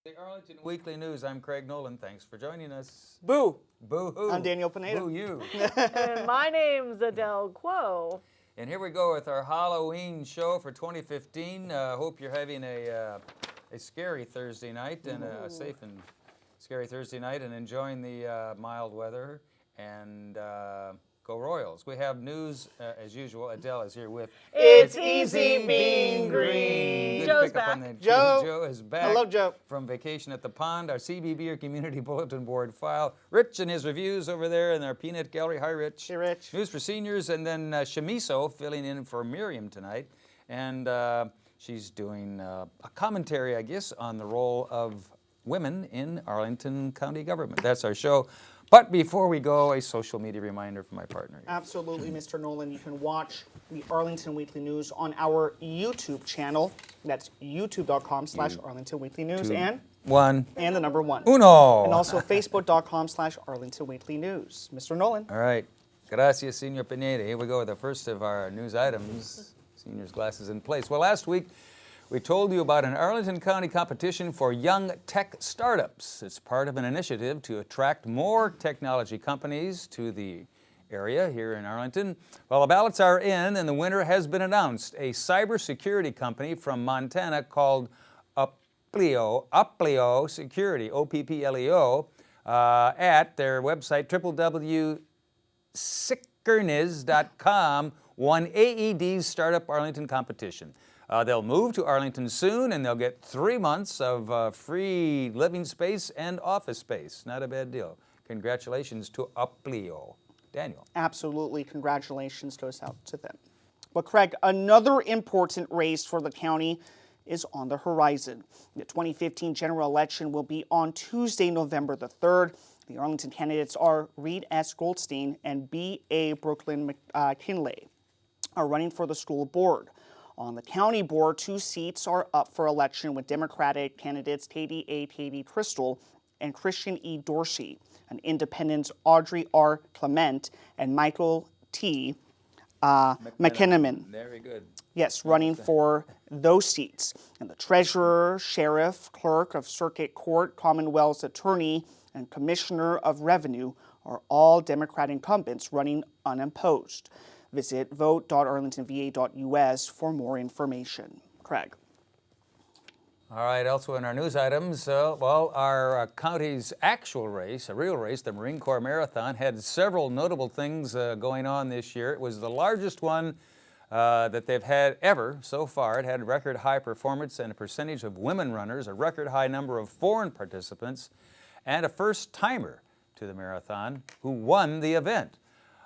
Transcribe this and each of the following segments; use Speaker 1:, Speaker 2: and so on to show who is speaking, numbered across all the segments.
Speaker 1: The Arlington Weekly News. I'm Craig Nolan. Thanks for joining us.
Speaker 2: Boo!
Speaker 1: Boo-hoo.
Speaker 2: I'm Daniel Pineda.
Speaker 1: Boo you.
Speaker 3: And my name's Adele Kuo.
Speaker 1: And here we go with our Halloween show for 2015. Hope you're having a scary Thursday night and a safe and scary Thursday night and enjoying the mild weather. And go Royals. We have news as usual. Adele is here with
Speaker 3: It's easy being green.
Speaker 1: Good
Speaker 3: Joe's
Speaker 1: pick up on
Speaker 3: back.
Speaker 1: that.
Speaker 2: Joe.
Speaker 1: Joe is back.
Speaker 2: Hello, Joe.
Speaker 1: From vacation at the pond. Our CBB, our Community Bulletin Board file. Rich and his reviews over there in our peanut gallery. Hi, Rich.
Speaker 2: Hey, Rich.
Speaker 1: News for seniors, and then Shamiso filling in for Miriam tonight. And she's doing a commentary, I guess, on the role of women in Arlington County government. That's our show. But before we go, a social media reminder from my partner here.
Speaker 2: Absolutely, Mr. Nolan. You can watch the Arlington Weekly News on our YouTube channel. That's youtube.com/Arlington Weekly News and the number one.
Speaker 1: Uno.
Speaker 2: And also facebook.com/Arlington Weekly News. Mr. Nolan.
Speaker 1: All right. Gracias, Senor Pineda. Here we go with the first of our news items. Seniors' glasses in place. Well, last week, we told you about an Arlington County competition for young tech startups. It's part of an initiative to attract more technology companies to the area here in Arlington. Well, the ballots are in and the winner has been announced. A cybersecurity company from Montana called Oppleo Security, O-P-P-L-E-O, at their website, www.sickerniz.com, won AED's Startup Arlington competition. They'll move to Arlington soon, and they'll get 3 months of free living space and office space. Not a bad deal. Congratulations to Oppleo. Daniel.
Speaker 2: Absolutely. Congratulations goes out to them. But Craig, another important race for the county is on the horizon. The 2015 general election will be on Tuesday, November the 3rd. The Arlington candidates are Reed S. Goldstein and B.A. Brooklyn McKinley are running for the school board. On the county board, 2 seats are up for election with Democratic candidates Katie A. Katie Crystal and Christian E. Dorsey, and independents Audrey R. Clement and Michael T. McKinnon.
Speaker 1: Very good.
Speaker 2: Yes, running for those seats. And the treasurer, sheriff, clerk of circuit court, Commonwealth's attorney, and commissioner of revenue are all Democrat incumbents running unopposed. Visit vote.arlingtonva.us for more information. Craig.
Speaker 1: All right, also in our news items, our county's actual race, a real race, the Marine Corps Marathon, had several notable things going on this year. It was the largest one that they've had ever so far. It had record high performance and a percentage of women runners, a record high number of foreign participants, and a first-timer to the marathon who won the event.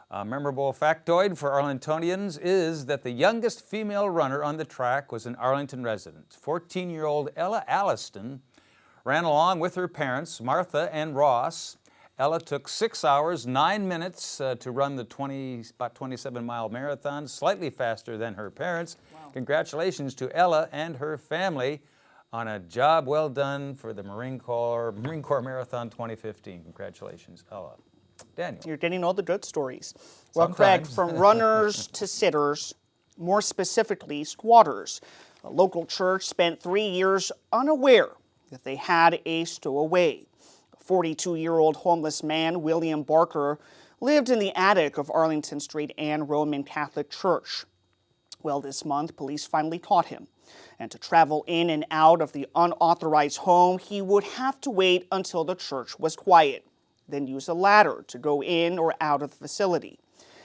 Speaker 1: A memorable factoid for Arlingtonians is that the youngest female runner on the track was an Arlington resident. 14-year-old Ella Alliston ran along with her parents, Martha and Ross. Ella took 6 hours, 9 minutes to run the about 27-mile marathon, slightly faster than her parents. Wow. Congratulations to Ella and her family on a job well done for the Marine Corps Marathon 2015. Congratulations, Ella. Daniel.
Speaker 2: You're getting all the good stories. Well, Craig, from runners to sitters, more specifically squatters, a local church spent 3 years unaware that they had a stowaway. A 42-year-old homeless man, William Barker, lived in the attic of Arlington St. Anne Roman Catholic Church. Well, this month, police finally caught him. And to travel in and out of the unauthorized home, he would have to wait until the church was quiet, then use a ladder to go in or out of the facility.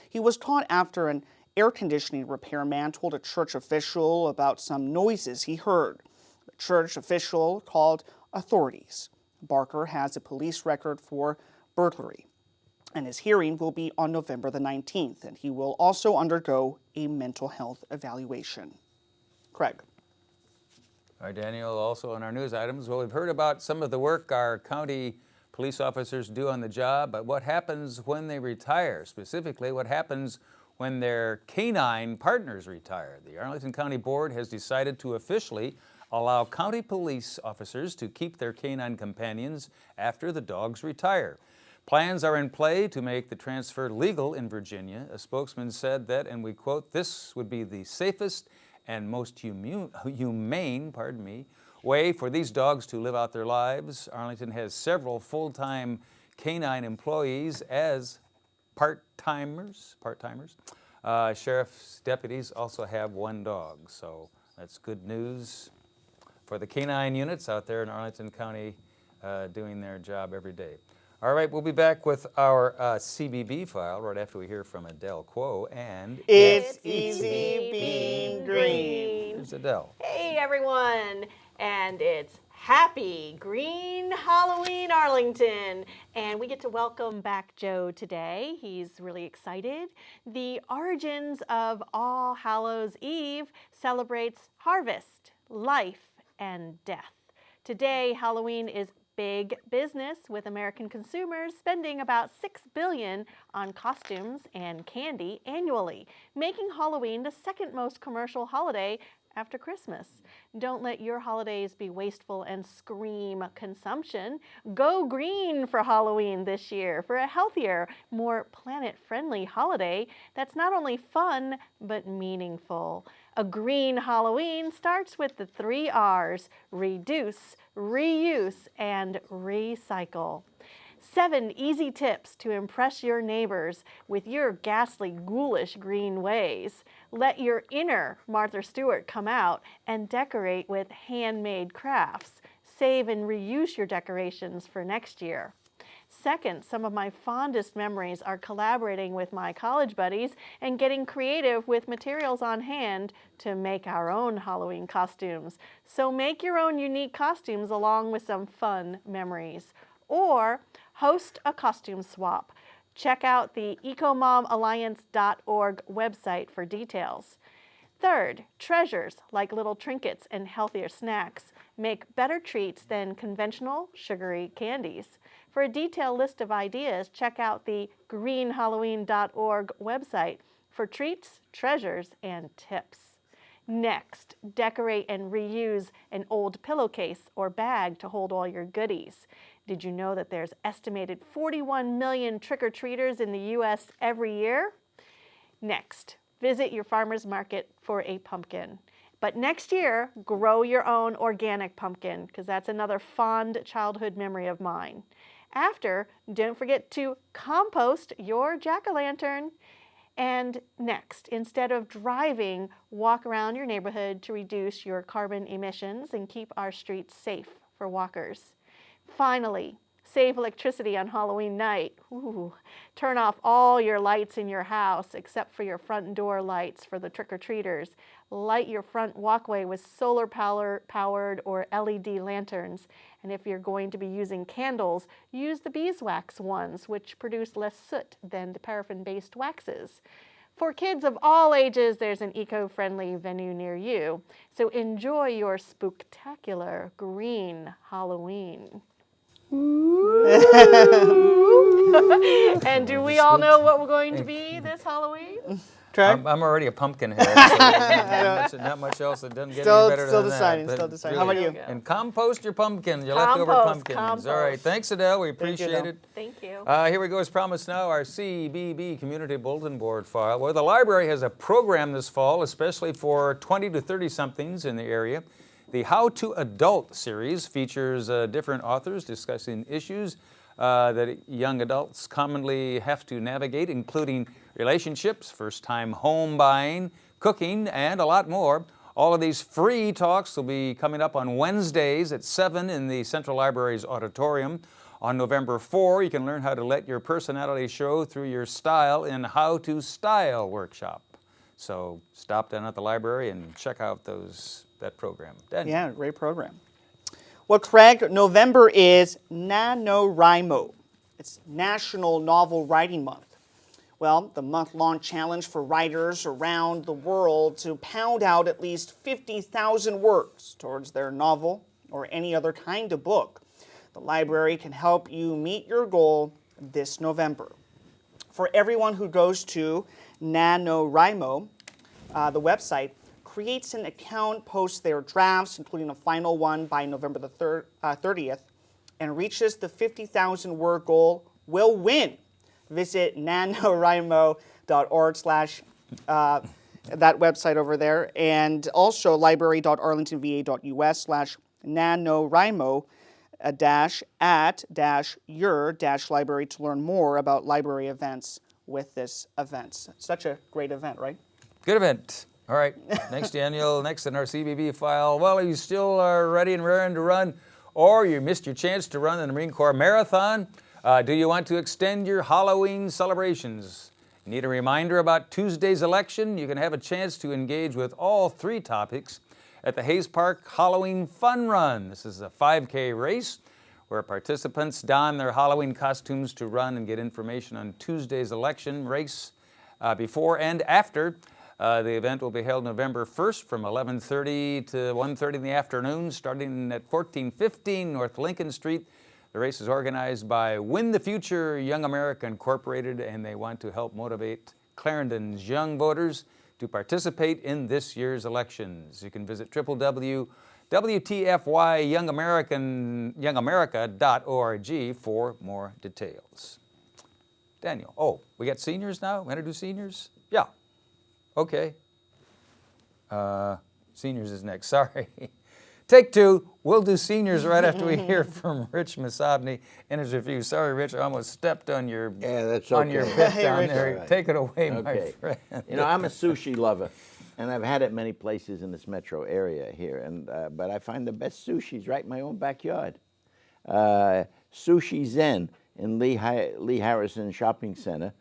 Speaker 2: He was caught after an air conditioning repairman told a church official about some noises he heard. The church official called authorities. Barker has a police record for burglary, and his hearing will be on November the 19th, and he will also undergo a mental health evaluation. Craig.
Speaker 1: All right, Daniel, also on our news items, well, we've heard about some of the work our county police officers do on the job, but what happens when they retire? Specifically, what happens when their canine partners retire? The Arlington County Board has decided to officially allow county police officers to keep their canine companions after the dogs retire. Plans are in play to make the transfer legal in Virginia. A spokesman said that, and we quote, "This would be the safest and most humane way for these dogs to live out their lives. Arlington has several full-time canine employees as part-timers. Sheriff's deputies also have one dog, so that's good news for the canine units out there in Arlington County doing their job every day. All right, we'll be back with our CBB file right after we hear from Adele Kuo and
Speaker 2: It's easy being green.
Speaker 1: Here's Adele.
Speaker 3: Hey everyone, and it's Happy Green Halloween Arlington. And we get to welcome back Joe today. He's really excited. The origins of All Hallows Eve celebrates harvest, life, and death. Today, Halloween is big business, with American consumers spending about $6 billion on costumes and candy annually, making Halloween the second most commercial holiday after Christmas. Don't let your holidays be wasteful and scream consumption. Go green for Halloween this year for a healthier, more planet-friendly holiday that's not only fun, but meaningful. A green Halloween starts with the 3 R's: reduce, reuse, and recycle. 7 easy tips to impress your neighbors with your ghastly, ghoulish green ways. Let your inner Martha Stewart come out and decorate with handmade crafts. Save and reuse your decorations for next year. Second, some of my fondest memories are collaborating with my college buddies and getting creative with materials on hand to make our own Halloween costumes. So make your own unique costumes along with some fun memories. Or host a costume swap. Check out the ecomomalliance.org website for details. Third, treasures like little trinkets and healthier snacks make better treats than conventional sugary candies. For a detailed list of ideas, check out the greenhalloween.org website for treats, treasures, and tips. Next, decorate and reuse an old pillowcase or bag to hold all your goodies. Did you know that there's estimated 41 million trick-or-treaters in the U.S. every year? Next, visit your farmer's market for a pumpkin. But next year, grow your own organic pumpkin, because that's another fond childhood memory of mine. After, don't forget to compost your jack-o'-lantern. And next, instead of driving, walk around your neighborhood to reduce your carbon emissions and keep our streets safe for walkers. Finally, save electricity on Halloween night. Ooh. Turn off all your lights in your house except for your front door lights for the trick-or-treaters. Light your front walkway with solar-powered or LED lanterns. And if you're going to be using candles, use the beeswax ones, which produce less soot than the paraffin-based waxes. For kids of all ages, there's an eco-friendly venue near you. So enjoy your spooktacular green Halloween. And do we all know what we're going to be this Halloween?
Speaker 2: Craig?
Speaker 1: I'm already a pumpkin head, so not much else. It doesn't get any better than that.
Speaker 2: Still deciding.
Speaker 1: Really,
Speaker 2: How about you?
Speaker 1: And compost your pumpkin, your leftover pumpkins.
Speaker 3: Compost.
Speaker 1: All right, thanks Adele, we appreciate it.
Speaker 3: Thank you.
Speaker 1: Here we go, as promised now, our CBB Community Bulletin Board file, where the library has a program this fall, especially for 20 to 30-somethings in the area. The How to Adult series features different authors discussing issues that young adults commonly have to navigate, including relationships, first-time home buying, cooking, and a lot more. All of these free talks will be coming up on Wednesdays at 7 in the Central Library's auditorium. On November 4, you can learn how to let your personality show through your style in How to Style workshop. So stop down at the library and check out that program. Dan?
Speaker 2: Yeah, great program. Well, Craig, November is NaNoWriMo. It's National Novel Writing Month. Well, the month-long challenge for writers around the world to pound out at least 50,000 words towards their novel or any other kind of book. The library can help you meet your goal this November. For everyone who goes to NaNoWriMo, the website, creates an account, posts their drafts, including a final one by November the 30th, and reaches the 50,000 word goal, will win. Visit nanowrimo.org/ that website over there, and also library.arlingtonva.us/ NaNoWriMo @your-library to learn more about library events with this event. Such a great event, right?
Speaker 1: Good event. All right, next, Daniel, next in our CBB file. Well, are you still ready and raring to run? Or you missed your chance to run the Marine Corps Marathon? Do you want to extend your Halloween celebrations? Need a reminder about Tuesday's election? You can have a chance to engage with all 3 topics at the Hayes Park Halloween Fun Run. This is a 5K race where participants don their Halloween costumes to run and get information on Tuesday's election race before and after. The event will be held November 1st from 11:30 to 1:30 in the afternoon, starting at 1415 North Lincoln Street. The race is organized by Win the Future Young America Incorporated, and they want to help motivate Clarendon's young voters to participate in this year's elections. You can visit www.WTFYYoungAmerica.org for more details. Daniel, we got seniors now? Want to do seniors? Yeah. Okay. Seniors is next, sorry. Take 2, we'll do seniors right after we hear from Rich Massabny in his review. Sorry, Rich, I almost stepped on your,
Speaker 4: that's
Speaker 1: on your
Speaker 4: okay.
Speaker 1: bit
Speaker 2: Hey,
Speaker 1: down
Speaker 2: Rich.
Speaker 1: there.
Speaker 4: Right.
Speaker 1: Take it away, my
Speaker 4: Okay.
Speaker 1: friend.
Speaker 4: You know, I'm a sushi lover, and I've had it many places in this metro area here. And but I find the best sushi's right in my own backyard. Sushi Zen in Lee Harrison Shopping Center.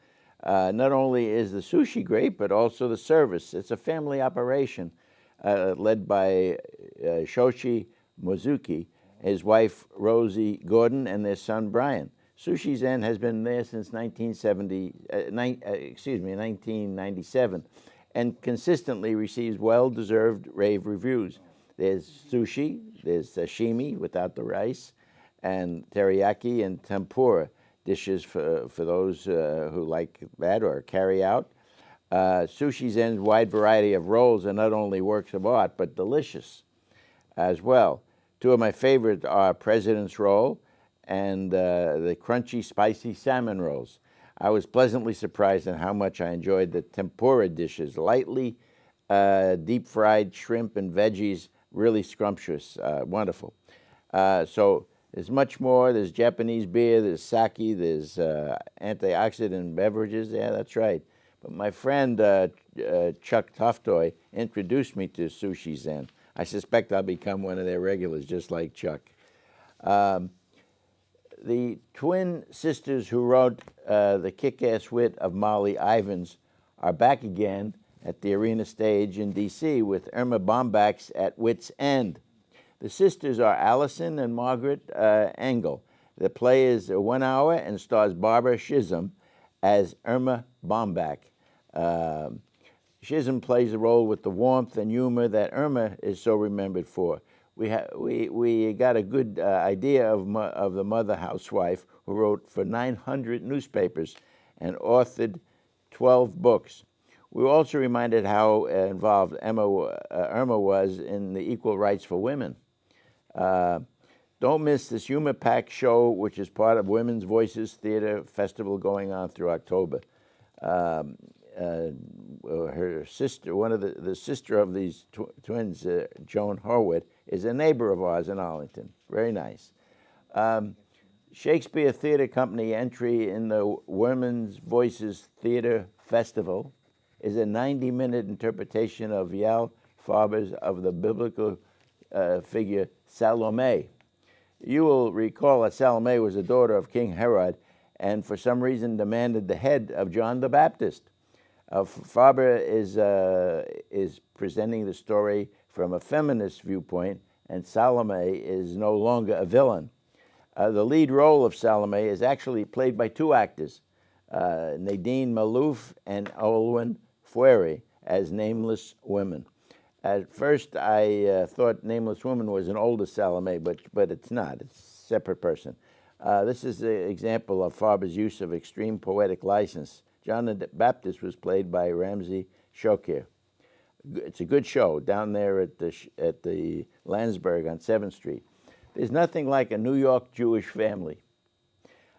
Speaker 4: Not only is the sushi great, but also the service. It's a family operation led by Shoshi Mozuki, his wife Rosie Gordon, and their son Brian. Sushi Zen has been there since 1997, and consistently receives well-deserved rave reviews. There's sushi, there's sashimi without the rice, and teriyaki and tempura dishes for those who like that or carry out. Sushi Zen's wide variety of rolls are not only works of art, but delicious as well. 2 of my favorites are President's Roll and the crunchy, spicy salmon rolls. I was pleasantly surprised at how much I enjoyed the tempura dishes, lightly deep-fried shrimp and veggies, really scrumptious, wonderful. So there's much more. There's Japanese beer, there's sake, there's antioxidant beverages. Yeah, that's right. But my friend Chuck Toftoy introduced me to Sushi Zen. I suspect I'll become one of their regulars, just like Chuck. The twin sisters who wrote the kick-ass wit of Molly Ivins are back again at the Arena Stage in D.C. with Irma Bombax at Wit's End. The sisters are Allison and Margaret Engel. The play is 1 hour and stars Barbara Chisholm as Irma Bomback. Chisholm plays the role with the warmth and humor that Irma is so remembered for. We got a good idea of the mother housewife who wrote for 900 newspapers and authored 12 books. We were also reminded how involved Irma was in the equal rights for women. Don't miss this humor-packed show, which is part of Women's Voices Theater Festival going on through October. Her sister, one of the sister of these twins, Joan Horwood, is a neighbor of ours in Arlington. Very nice. Shakespeare Theater Company entry in the Women's Voices Theater Festival is a 90-minute interpretation of Yal Faber's of the biblical figure Salome. You will recall that Salome was the daughter of King Herod and for some reason demanded the head of John the Baptist. Faber is presenting the story from a feminist viewpoint, and Salome is no longer a villain. The lead role of Salome is actually played by 2 actors, Nadine Malouf and Olwen Fuere, as nameless women. At first, I thought Nameless Woman was an older Salome, but it's not. It's a separate person. This is an example of Faber's use of extreme poetic license. John the Baptist was played by Ramsey Shokir. It's a good show down there at the Landsberg on 7th Street. There's nothing like a New York Jewish family.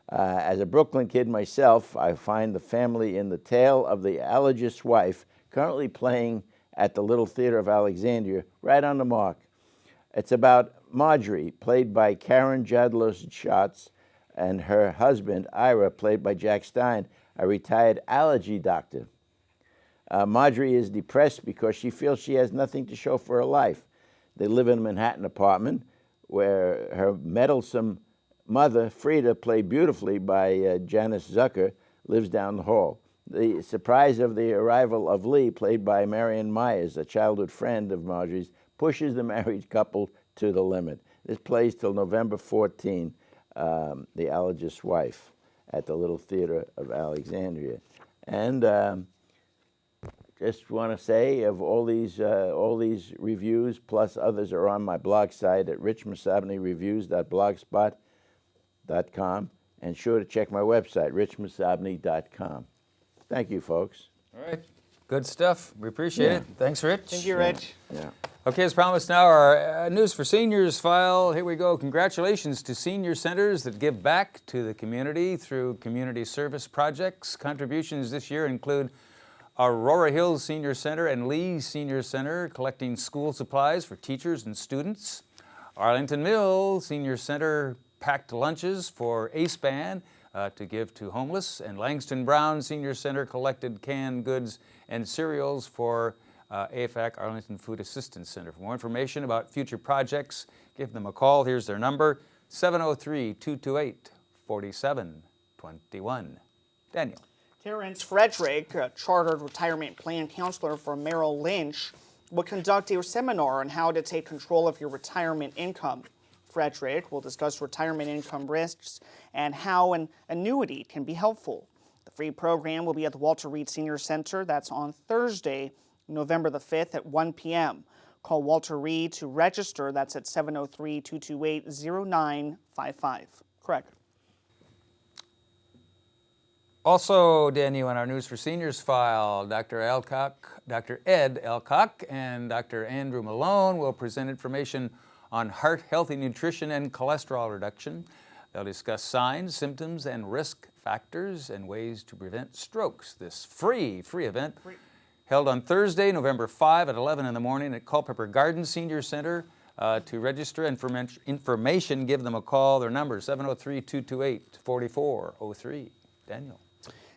Speaker 4: As a Brooklyn kid myself, I find the family in The Tale of the Allergist's Wife, currently playing at the Little Theater of Alexandria, right on the mark. It's about Marjorie, played by Karen Jadlos-Schatz, and her husband, Ira, played by Jack Stein, a retired allergy doctor. Marjorie is depressed because she feels she has nothing to show for her life. They live in a Manhattan apartment where her meddlesome mother, Frida, played beautifully by Janice Zucker, lives down the hall. The surprise of the arrival of Lee, played by Marion Myers, a childhood friend of Marjorie's, pushes the married couple to the limit. This plays till November 14, The Allergist's Wife, at the Little Theater of Alexandria. And just want to say, of all these reviews, plus others are on my blog site at richmassabnyreviews.blogspot.com, and sure to check my website, richmassabny.com. Thank you, folks.
Speaker 1: All right. Good stuff. We appreciate it. Thanks, Rich.
Speaker 2: Thank you, Rich.
Speaker 4: Yeah.
Speaker 1: Okay, as promised, now our News for Seniors file. Here we go. Congratulations to senior centers that give back to the community through community service projects. Contributions this year include Aurora Hills Senior Center and Lee Senior Center collecting school supplies for teachers and students. Arlington Mill Senior Center packed lunches for Ace Band to give to homeless. And Langston Brown Senior Center collected canned goods and cereals for AFAC Arlington Food Assistance Center. For more information about future projects, give them a call. Here's their number, 703-228-4721. Daniel.
Speaker 2: Terrence Frederick, a chartered retirement plan counselor for Merrill Lynch, will conduct a seminar on how to take control of your retirement income. Frederick will discuss retirement income risks and how an annuity can be helpful. The free program will be at the Walter Reed Senior Center. That's on Thursday, November the 5th at 1 p.m. Call Walter Reed to register. That's at 703-228-0955. Craig.
Speaker 1: Also, Daniel, in our News for Seniors file, Dr. Ed Alcock and Dr. Andrew Malone will present information on heart-healthy nutrition and cholesterol reduction. They'll discuss signs, symptoms, and risk factors and ways to prevent strokes. This free event held on Thursday, November 5 at 11 in the morning at Culpeper Garden Senior Center. To register information, give them a call. Their number is 703-228-4403. Daniel.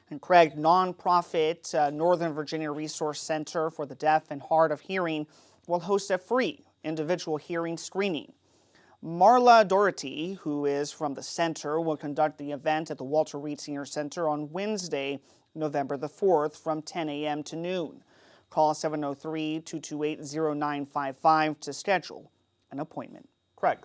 Speaker 2: And Craig, nonprofit Northern Virginia Resource Center for the Deaf and Hard of Hearing will host a free individual hearing screening. Marla Doherty, who is from the center, will conduct the event at the Walter Reed Senior Center on Wednesday, November the 4th from 10 a.m. to noon. Call 703-228-0955 to schedule an appointment. Craig.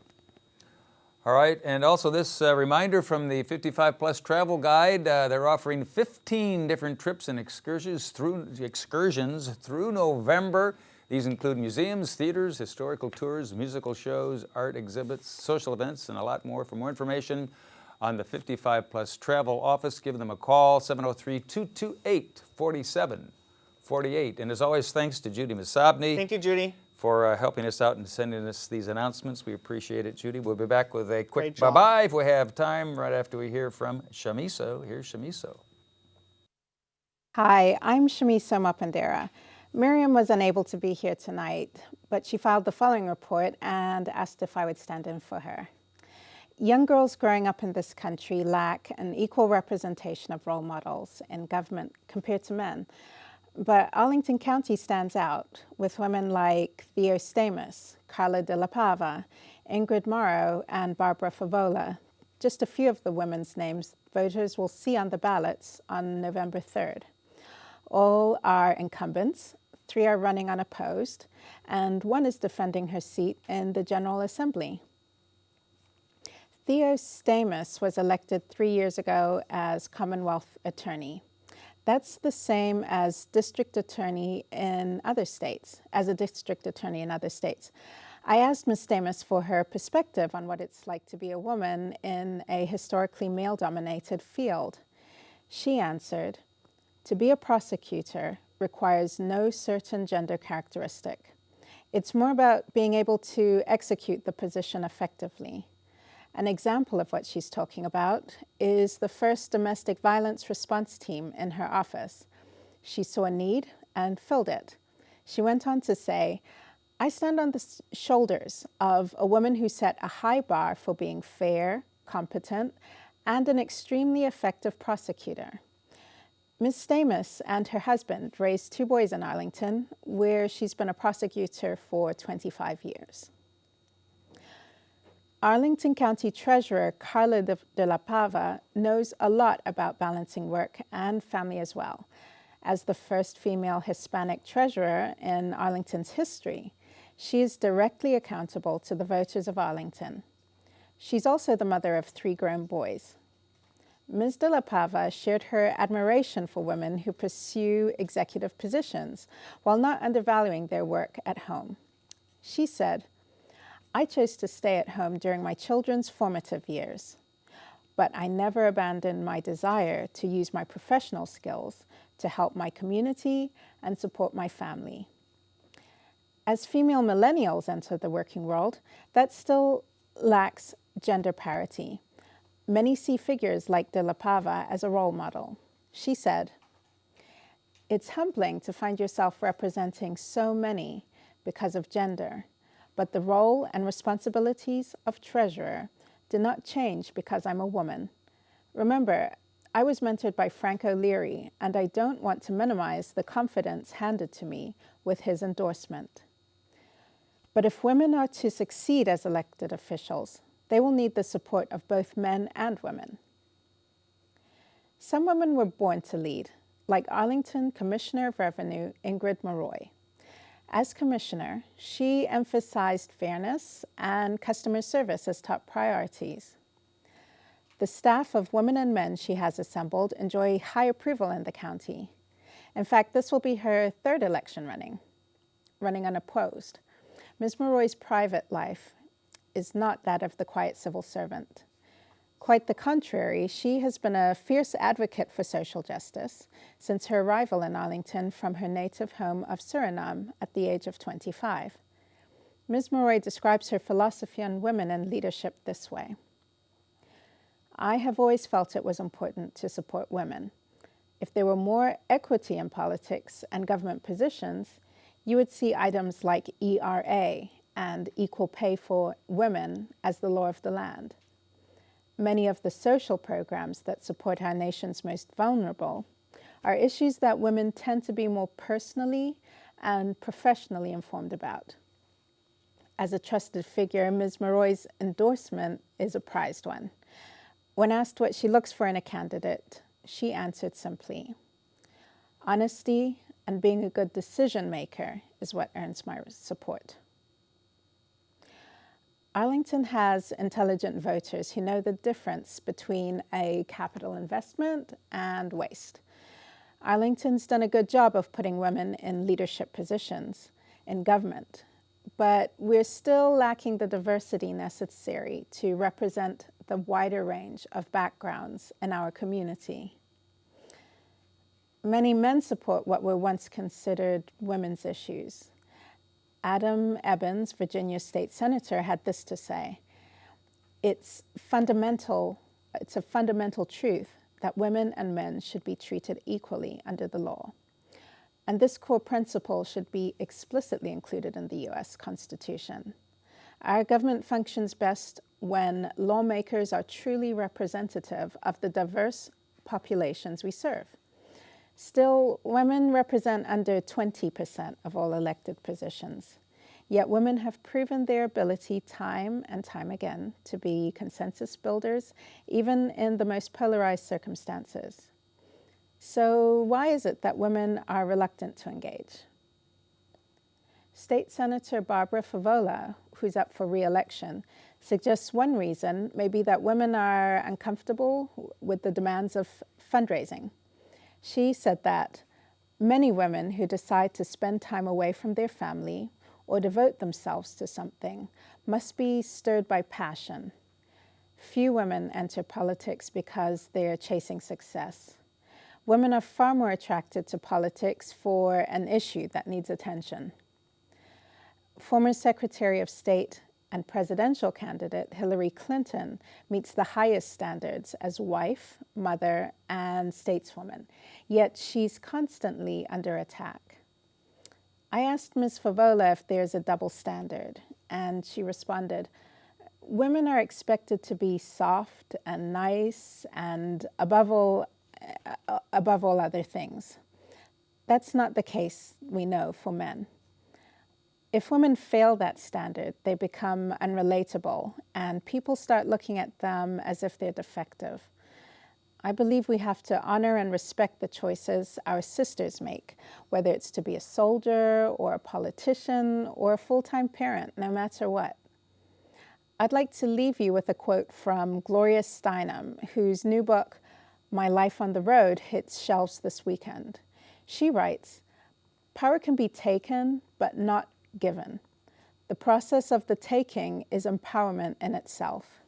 Speaker 1: All right, and also this reminder from the 55 Plus Travel Guide. They're offering 15 different trips and excursions through November. These include museums, theaters, historical tours, musical shows, art exhibits, social events, and a lot more. For more information on the 55 Plus Travel Office, give them a call, 703-228-4748. And as always, thanks to Judy Massabny.
Speaker 2: Thank you, Judy.
Speaker 1: For helping us out and sending us these announcements. We appreciate it, Judy. We'll be back with a quick bye-bye if we have time right after we hear from Shamiso. Here's Shamiso.
Speaker 5: Hi, I'm Shamiso Mapondera. Miriam was unable to be here tonight, but she filed the following report and asked if I would stand in for her. Young girls growing up in this country lack an equal representation of role models in government compared to men. But Arlington County stands out with women like Theo Stamos, Carla de la Pava, Ingrid Morrow, and Barbara Favola. Just a few of the women's names voters will see on the ballots on November 3rd. All are incumbents, 3 are running unopposed, and 1 is defending her seat in the General Assembly. Theo Stamos was elected 3 years ago as Commonwealth Attorney. That's the same as district attorney in other states, I asked Ms. Stamos for her perspective on what it's like to be a woman in a historically male-dominated field. She answered, "To be a prosecutor requires no certain gender characteristic. It's more about being able to execute the position effectively." An example of what she's talking about is the first domestic violence response team in her office. She saw a need and filled it. She went on to say, I stand on the shoulders of a woman who set a high bar for being fair, competent, and an extremely effective prosecutor. Ms. Stamos and her husband raised 2 boys in Arlington, where she's been a prosecutor for 25 years. Arlington County Treasurer Carla de la Pava knows a lot about balancing work and family as well. As the first female Hispanic treasurer in Arlington's history, she is directly accountable to the voters of Arlington. She's also the mother of 3 grown boys. Ms. de la Pava shared her admiration for women who pursue executive positions while not undervaluing their work at home. She said, "I chose to stay at home during my children's formative years, but I never abandoned my desire to use my professional skills to help my community and support my family." As female millennials enter the working world, that still lacks gender parity. Many see figures like de la Pava as a role model. She said, "It's humbling to find yourself representing so many because of gender, but the role and responsibilities of treasurer did not change because I'm a woman. Remember, I was mentored by Frank O'Leary, and I don't want to minimize the confidence handed to me with his endorsement. But if women are to succeed as elected officials, they will need the support of both men and women." Some women were born to lead, like Arlington Commissioner of Revenue Ingrid Morroy. As commissioner, she emphasized fairness and customer service as top priorities. The staff of women and men she has assembled enjoy high approval in the county. In fact, this will be her 3rd election running unopposed. Ms. Morroy's private life is not that of the quiet civil servant. Quite the contrary, she has been a fierce advocate for social justice since her arrival in Arlington from her native home of Suriname at the age of 25. Ms. Morroy describes her philosophy on women and leadership this way: "I have always felt it was important to support women. If there were more equity in politics and government positions, you would see items like ERA and equal pay for women as the law of the land. Many of the social programs that support our nation's most vulnerable are issues that women tend to be more personally and professionally informed about." As a trusted figure, Ms. Morroy's endorsement is a prized one. When asked what she looks for in a candidate, she answered simply, "Honesty and being a good decision maker is what earns my support." Arlington has intelligent voters who know the difference between a capital investment and waste. Arlington's done a good job of putting women in leadership positions in government, but we're still lacking the diversity necessary to represent the wider range of backgrounds in our community. Many men support what were once considered women's issues. Adam Ebbins, Virginia State Senator, had this to say: It's a fundamental truth that women and men should be treated equally under the law. And this core principle should be explicitly included in the U.S. Constitution. Our government functions best when lawmakers are truly representative of the diverse populations we serve. Still, women represent under 20% of all elected positions. Yet women have proven their ability time and time again to be consensus builders, even in the most polarized circumstances. So why is it that women are reluctant to engage? State Senator Barbara Favola, who's up for re-election, suggests one reason may be that women are uncomfortable with the demands of fundraising. She said that many women who decide to spend time away from their family or devote themselves to something must be stirred by passion. Few women enter politics because they are chasing success. Women are far more attracted to politics for an issue that needs attention. Former Secretary of State and presidential candidate Hillary Clinton meets the highest standards as wife, mother, and stateswoman, yet she's constantly under attack. I asked Ms. Favola if there's a double standard, and she responded, women are expected to be soft and nice and above all other things. That's not the case, we know, for men. If women fail that standard, they become unrelatable, and people start looking at them as if they're defective. I believe we have to honor and respect the choices our sisters make, whether it's to be a soldier or a politician or a full-time parent, no matter what. I'd like to leave you with a quote from Gloria Steinem, whose new book, My Life on the Road, hits shelves this weekend. She writes, "Power can be taken, but not given. The process of the taking is empowerment in itself."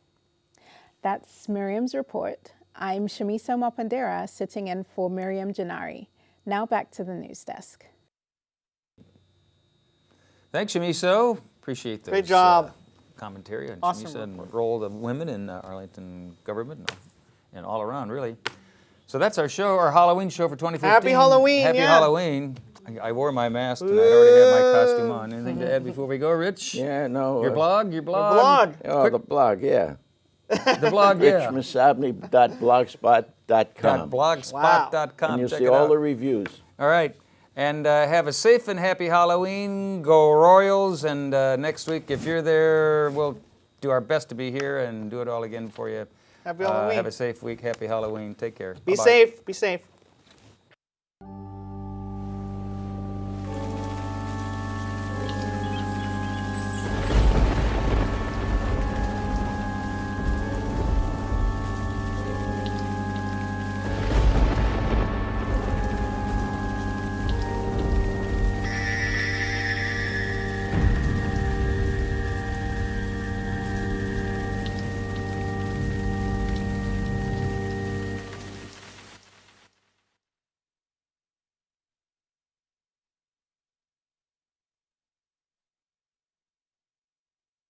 Speaker 5: That's Miriam's report. I'm Shamiso Mapondera, sitting in for Miriam Gennari. Now back to the news desk.
Speaker 1: Thanks, Shamiso. Appreciate those.
Speaker 2: Great job.
Speaker 1: Commentary on
Speaker 2: Awesome
Speaker 1: Shamiso and the
Speaker 2: report.
Speaker 1: role of women in Arlington government and all around, really. So that's our show, our Halloween show for 2015.
Speaker 2: Happy Halloween,
Speaker 1: Happy
Speaker 2: yeah.
Speaker 1: Halloween. I wore my mask tonight. I already had my costume on. Anything to add before we go, Rich?
Speaker 4: Yeah, no.
Speaker 1: Your blog?
Speaker 2: Your blog.
Speaker 4: Oh, the blog, yeah.
Speaker 1: The blog, yeah.
Speaker 4: richmassabny.blogspot.com.
Speaker 1: .blogspot.com.
Speaker 4: And you'll
Speaker 1: Check
Speaker 4: see
Speaker 1: it
Speaker 4: all
Speaker 1: out.
Speaker 4: the reviews.
Speaker 1: All right. And have a safe and happy Halloween. Go Royals. And next week, if you're there, we'll do our best to be here and do it all again for you.
Speaker 2: Happy Halloween.
Speaker 1: Have a safe week. Happy Halloween. Take care.
Speaker 2: Be
Speaker 1: Bye-bye.
Speaker 2: safe. Be safe.